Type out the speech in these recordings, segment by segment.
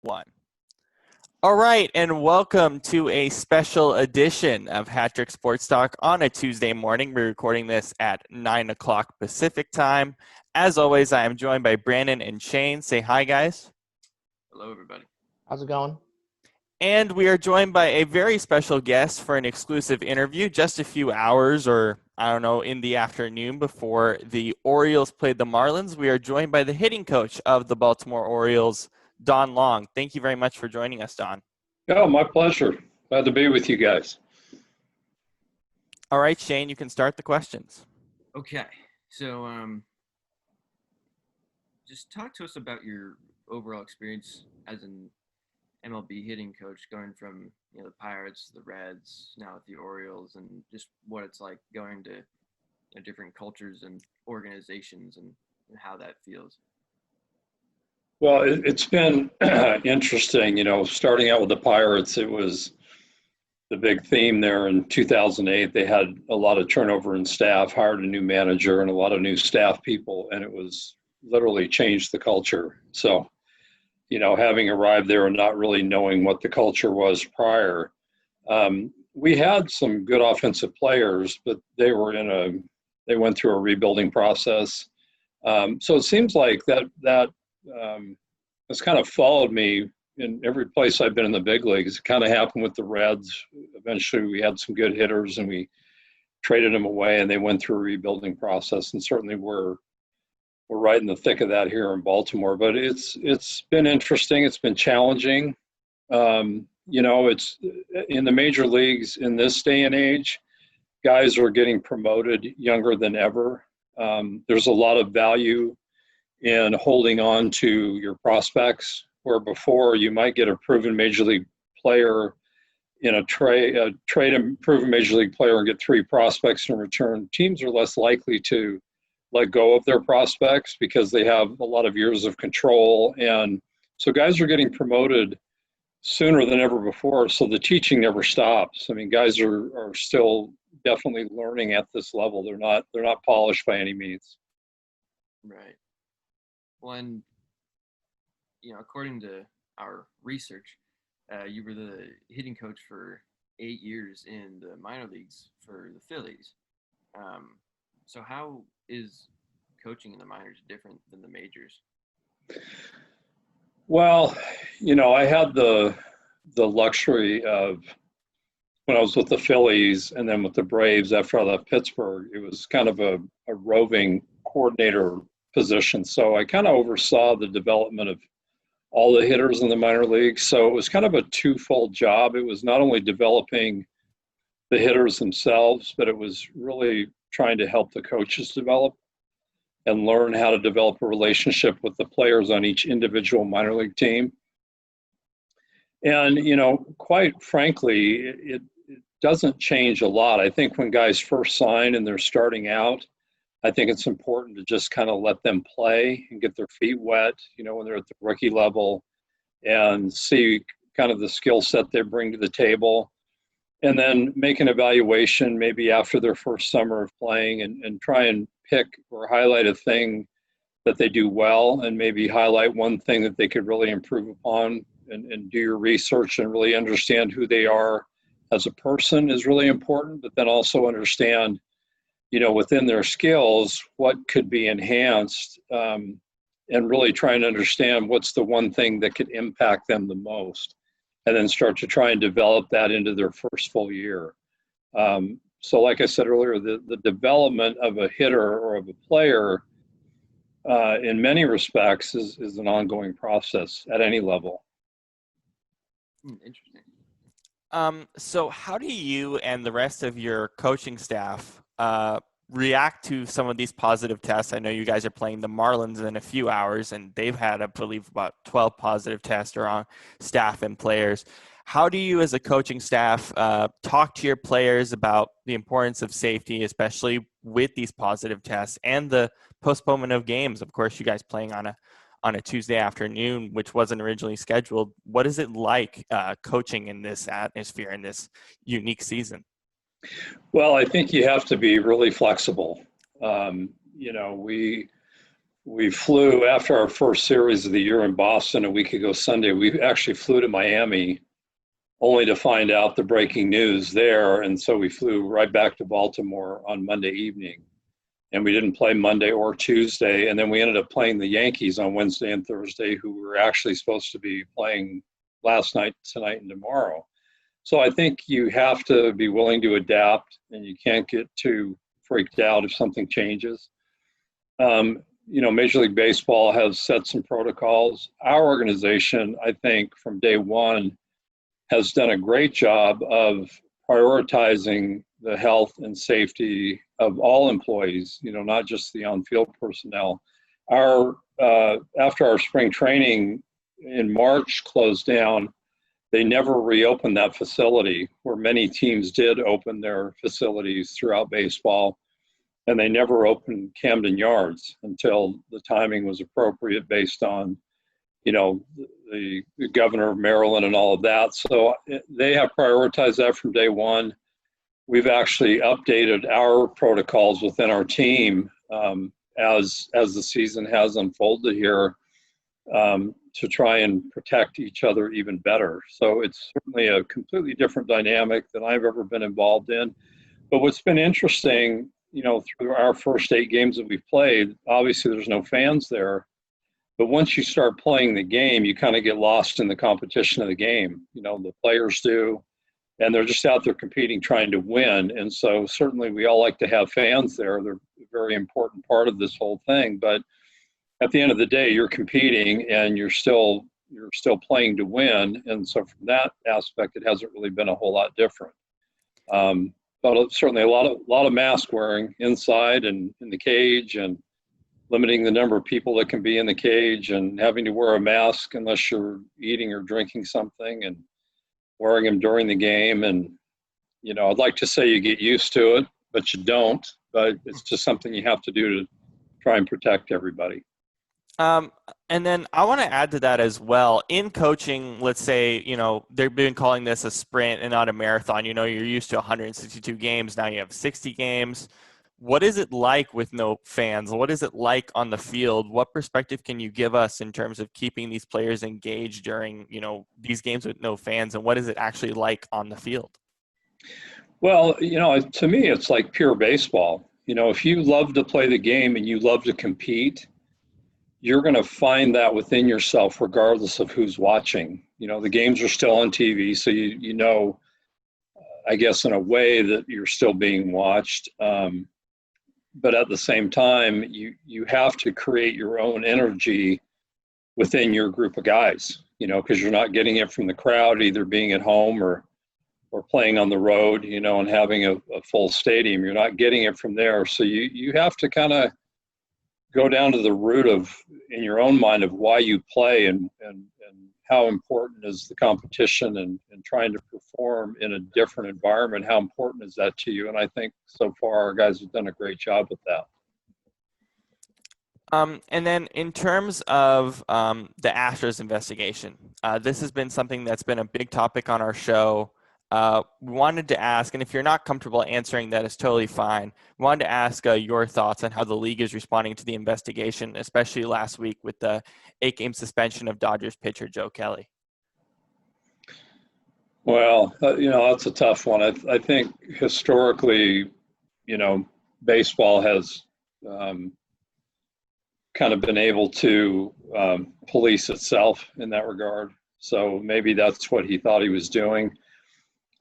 One. All right, and welcome to a special edition of Hat Trick Sports Talk on a Tuesday morning. We're recording this at 9 o'clock Pacific time. As always, I am joined by Brandon and Shane. Say hi, guys. Hello, everybody. How's it going? And we are joined by a very special guest for an exclusive interview just a few hours or, in the afternoon before the Orioles played the Marlins. We are joined by the hitting coach of the Baltimore Orioles, Don Long. Thank you very much for joining us, Don. Oh, my pleasure. Glad to be with you guys. All right, Shane, you can start the questions. Okay, so just talk to us about your overall experience as an MLB hitting coach, going from the Pirates, the Reds, now with the Orioles, and just what it's like going to different cultures and organizations and how that feels. Well, it's been interesting. Starting out with the Pirates, it was the big theme there in 2008. They had a lot of turnover in staff, hired a new manager and a lot of new staff people, and it was literally changed the culture. So, having arrived there and not really knowing what the culture was prior, we had some good offensive players, but they went through a rebuilding process. So it seems like that has kind of followed me in every place I've been in the big leagues. It kind of happened with the Reds. Eventually we had some good hitters and we traded them away and they went through a rebuilding process, and certainly we're right in the thick of that here in Baltimore. But it's been interesting. It's been challenging. It's in the major leagues in this day and age, guys are getting promoted younger than ever. There's a lot of value in holding on to your prospects, where before you might get a proven major league player in a trade a proven major league player and get 3 prospects in return. Teams are less likely to let go of their prospects because they have a lot of years of control. And so guys are getting promoted sooner than ever before. So the teaching never stops. I mean, guys are still definitely learning at this level. They're not polished by any means. Right. Well, and according to our research, you were the hitting coach for 8 years in the minor leagues for the Phillies. So how is coaching in the minors different than the majors? Well, I had the luxury of, when I was with the Phillies and then with the Braves after I left Pittsburgh, it was kind of a roving coordinator position. So I kind of oversaw the development of all the hitters in the minor leagues. So it was kind of a twofold job. It was not only developing the hitters themselves, but it was really trying to help the coaches develop and learn how to develop a relationship with the players on each individual minor league team. And, quite frankly, it doesn't change a lot. I think when guys first sign and they're starting out, I think it's important to just kind of let them play and get their feet wet, when they're at the rookie level, and see kind of the skill set they bring to the table. And then make an evaluation maybe after their first summer of playing and try and pick or highlight a thing that they do well, and maybe highlight one thing that they could really improve upon, and do your research and really understand who they are as a person is really important, but then also understand, within their skills, what could be enhanced, and really trying to understand what's the one thing that could impact them the most, and then start to try and develop that into their first full year. So like I said earlier, the development of a hitter or of a player in many respects is an ongoing process at any level. Interesting. So how do you and the rest of your coaching staff react to some of these positive tests? I know you guys are playing the Marlins in a few hours, and they've had, I believe, about 12 positive tests around staff and players. How do you, as a coaching staff, talk to your players about the importance of safety, especially with these positive tests and the postponement of games? Of course, you guys playing on a Tuesday afternoon, which wasn't originally scheduled. What is it like coaching in this atmosphere in this unique season? Well, I think you have to be really flexible. we flew after our first series of the year in Boston a week ago Sunday. We actually flew to Miami only to find out the breaking news there. And so we flew right back to Baltimore on Monday evening. And we didn't play Monday or Tuesday. And then we ended up playing the Yankees on Wednesday and Thursday, who were actually supposed to be playing last night, tonight, and tomorrow. So I think you have to be willing to adapt, and you can't get too freaked out if something changes. Major League Baseball has set some protocols. Our organization, I think, from day one, has done a great job of prioritizing the health and safety of all employees, not just the on-field personnel. After our spring training in March closed down, they never reopened that facility, where many teams did open their facilities throughout baseball, and they never opened Camden Yards until the timing was appropriate based on the governor of Maryland and all of that. So they have prioritized that from day one. We've actually updated our protocols within our team as the season has unfolded here to try and protect each other even better. So it's certainly a completely different dynamic than I've ever been involved in. But what's been interesting, through our first 8 games that we've played, obviously there's no fans there. But once you start playing the game, you kind of get lost in the competition of the game. The players do, and they're just out there competing, trying to win. And so certainly we all like to have fans there. They're a very important part of this whole thing. But at the end of the day, you're competing and you're still playing to win. And so from that aspect, it hasn't really been a whole lot different. But certainly a lot of mask wearing inside and in the cage, and limiting the number of people that can be in the cage, and having to wear a mask unless you're eating or drinking something, and wearing them during the game. And, I'd like to say you get used to it, but you don't. But it's just something you have to do to try and protect everybody. And then I want to add to that as well. In coaching, let's say, they've been calling this a sprint and not a marathon. You're used to 162 games. Now you have 60 games. What is it like with no fans? What is it like on the field? What perspective can you give us in terms of keeping these players engaged during, these games with no fans? And what is it actually like on the field? Well, to me, it's like pure baseball. If you love to play the game and you love to compete, you're going to find that within yourself regardless of who's watching. The games are still on TV, so I guess in a way that you're still being watched. But at the same time, you have to create your own energy within your group of guys, because you're not getting it from the crowd, either being at home or playing on the road, and having a full stadium. You're not getting it from there. So you have to kind of go down to the root of, in your own mind, of why you play and how important is the competition and trying to perform in a different environment. How important is that to you? And I think so far our guys have done a great job with that. And then in terms of the Astros investigation, this has been something that's been a big topic on our show. We wanted to ask, and if you're not comfortable answering that, it's totally fine. We wanted to ask your thoughts on how the league is responding to the investigation, especially last week with the 8-game suspension of Dodgers pitcher Joe Kelly. Well, that's a tough one. I think historically, baseball has kind of been able to police itself in that regard. So maybe that's what he thought he was doing.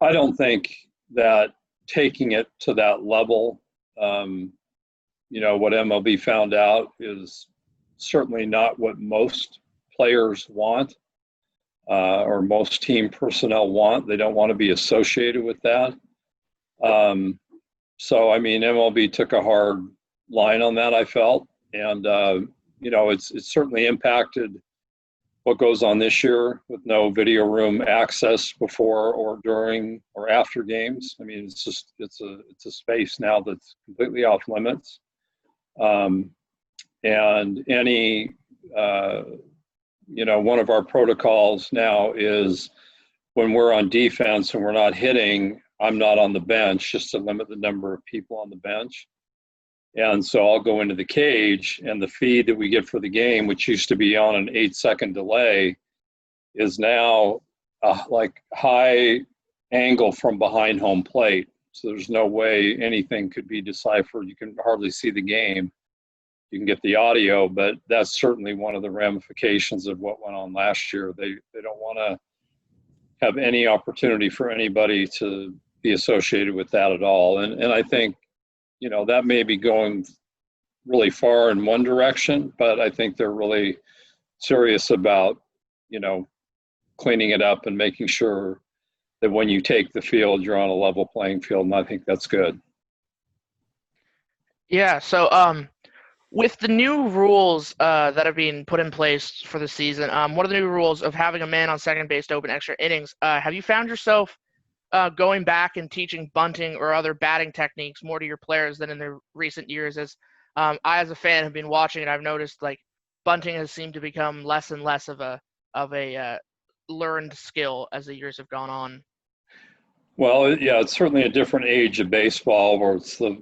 I don't think that taking it to that level, what MLB found out is certainly not what most players want or most team personnel want. They don't want to be associated with that. So, MLB took a hard line on that, I felt. And, it's certainly impacted what goes on this year with no video room access before or during or after games. It's a space now that's completely off limits. And any, one of our protocols now is when we're on defense and we're not hitting, I'm not on the bench, just to limit the number of people on the bench. And so I'll go into the cage, and the feed that we get for the game, which used to be on an 8-second delay, is now like high angle from behind home plate. So there's no way anything could be deciphered. You can hardly see the game. You can get the audio, but that's certainly one of the ramifications of what went on last year. They don't want to have any opportunity for anybody to be associated with that at all. And I think, that may be going really far in one direction, but I think they're really serious about, cleaning it up and making sure that when you take the field, you're on a level playing field. And I think that's good. Yeah. So, with the new rules that are being put in place for the season, one of the new rules of having a man on second base to open extra innings, have you found yourself going back and teaching bunting or other batting techniques more to your players than in the recent years? As I, as a fan, have been watching it, I've noticed like bunting has seemed to become less and less of a learned skill as the years have gone on. Well, yeah, it's certainly a different age of baseball where it's the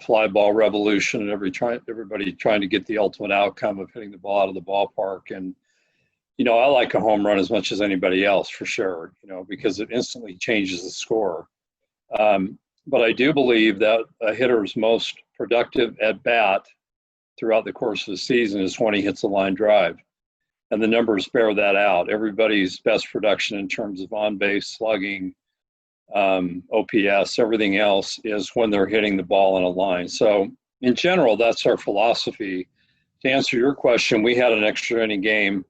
fly ball revolution and everybody trying to get the ultimate outcome of hitting the ball out of the ballpark. And, I like a home run as much as anybody else for sure, because it instantly changes the score. But I do believe that a hitter's most productive at bat throughout the course of the season is when he hits a line drive. And the numbers bear that out. Everybody's best production in terms of on-base slugging, OPS, everything else is when they're hitting the ball in a line. So in general, that's our philosophy. To answer your question, we had an extra inning game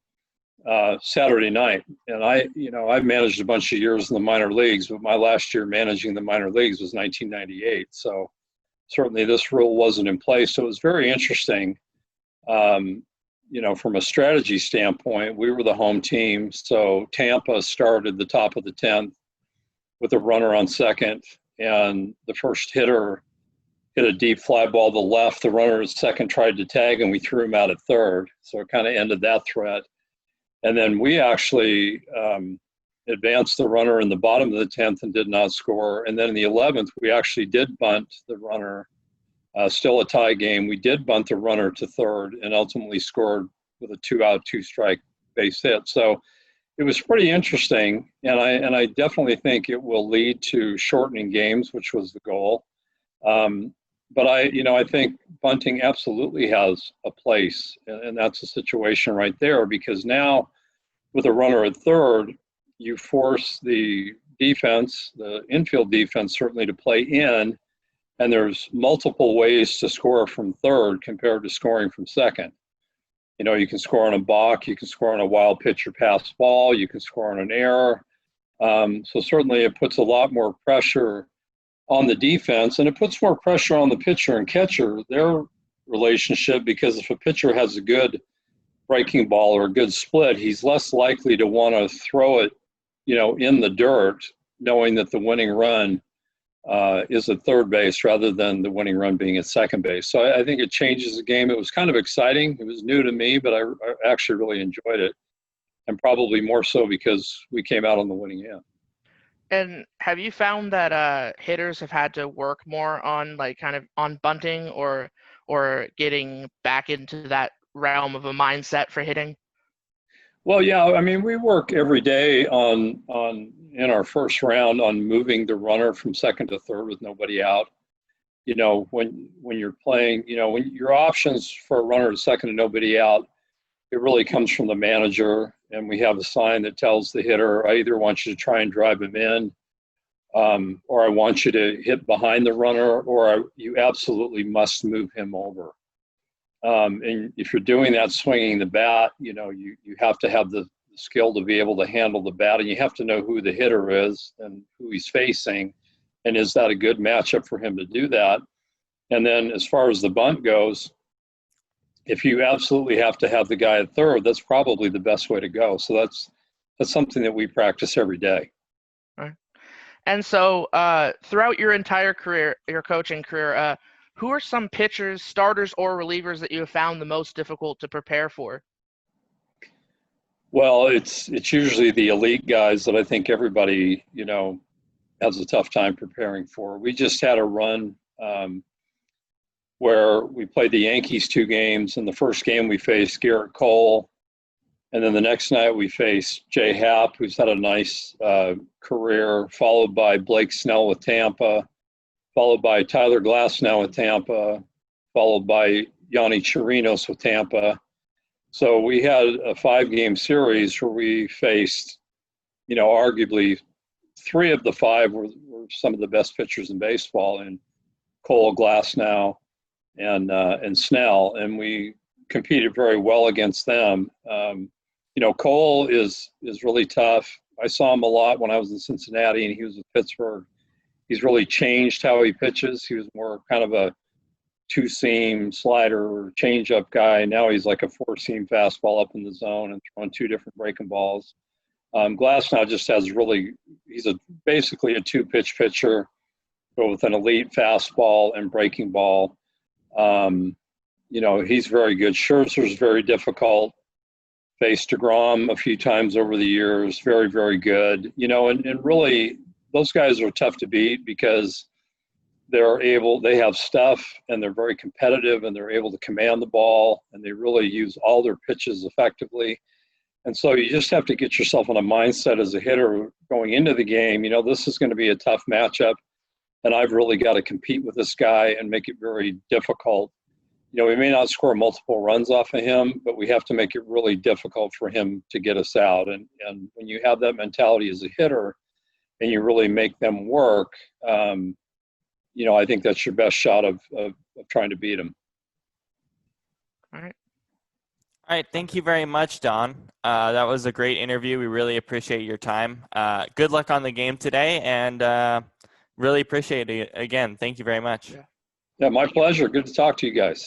Saturday night, and I've managed a bunch of years in the minor leagues, but my last year managing the minor leagues was 1998. So certainly this rule wasn't in place. So it was very interesting. From a strategy standpoint, we were the home team. So Tampa started the top of the 10th with a runner on second, and the first hitter hit a deep fly ball to the left. The runner at second tried to tag, and we threw him out at third. So it kind of ended that threat. And then we actually advanced the runner in the bottom of the 10th and did not score. And then in the 11th, we actually did bunt the runner, still a tie game. We did bunt the runner to third and ultimately scored with a 2-out, 2-strike base hit. So it was pretty interesting, and I definitely think it will lead to shortening games, which was the goal. But I think bunting absolutely has a place, and that's a situation right there, because now with a runner at third, you force the defense, the infield defense certainly, to play in, and there's multiple ways to score from third compared to scoring from second. You can score on a balk, you can score on a wild pitch or pass ball, you can score on an error. So certainly it puts a lot more pressure on the defense, and it puts more pressure on the pitcher and catcher, their relationship, because if a pitcher has a good breaking ball or a good split, he's less likely to want to throw it, in the dirt, knowing that the winning run is at third base rather than the winning run being at second base. So I think it changes the game. It was kind of exciting. It was new to me, but I actually really enjoyed it, and probably more so because we came out on the winning end. And have you found that hitters have had to work more on kind of on bunting or getting back into that realm of a mindset for hitting? Well, yeah, I mean, we work every day on in our first round on moving the runner from second to third with nobody out. When you're playing, when your options for a runner to second and nobody out, it really comes from the manager, and we have a sign that tells the hitter, I either want you to try and drive him in, or I want you to hit behind the runner, or you absolutely must move him over. And if you're doing that swinging the bat, you have to have the skill to be able to handle the bat, and you have to know who the hitter is and who he's facing, and is that a good matchup for him to do that. And then as far as the bunt goes, if you absolutely have to have the guy at third, that's probably the best way to go. So that's something that we practice every day. All right. And so throughout your entire career, your coaching career, who are some pitchers, starters, or relievers that you have found the most difficult to prepare for? Well, it's usually the elite guys that I think everybody, has a tough time preparing for. We just had a run where we played the Yankees 2 games. In the first game, we faced Garrett Cole. And then the next night, we faced Jay Happ, who's had a nice career, followed by Blake Snell with Tampa, followed by Tyler Glasnow with Tampa, followed by Yanni Chirinos with Tampa. So we had a 5-game series where we faced, arguably 3 of the 5 were some of the best pitchers in baseball, and Cole, Glasnow, and Snell, and we competed very well against them. Cole is really tough. I saw him a lot when I was in Cincinnati, and he was with Pittsburgh. He's really changed how he pitches. He was more kind of a 2-seam slider or changeup guy. Now he's like a 4-seam fastball up in the zone and throwing 2 different breaking balls. Glasnow just has he's basically a 2-pitch pitcher, but with an elite fastball and breaking ball. He's very good. Scherzer's very difficult. Faced DeGrom a few times over the years. Very, very good. And really those guys are tough to beat because they have stuff and they're very competitive and they're able to command the ball and they really use all their pitches effectively. And so you just have to get yourself in a mindset as a hitter going into the game. This is going to be a tough matchup and I've really got to compete with this guy and make it very difficult. We may not score multiple runs off of him, but we have to make it really difficult for him to get us out. And when you have that mentality as a hitter and you really make them work, I think that's your best shot of trying to beat him. All right. All right. Thank you very much, Don. That was a great interview. We really appreciate your time. Good luck on the game today, and really appreciate it. Again, thank you very much. Yeah, my pleasure. Good to talk to you guys.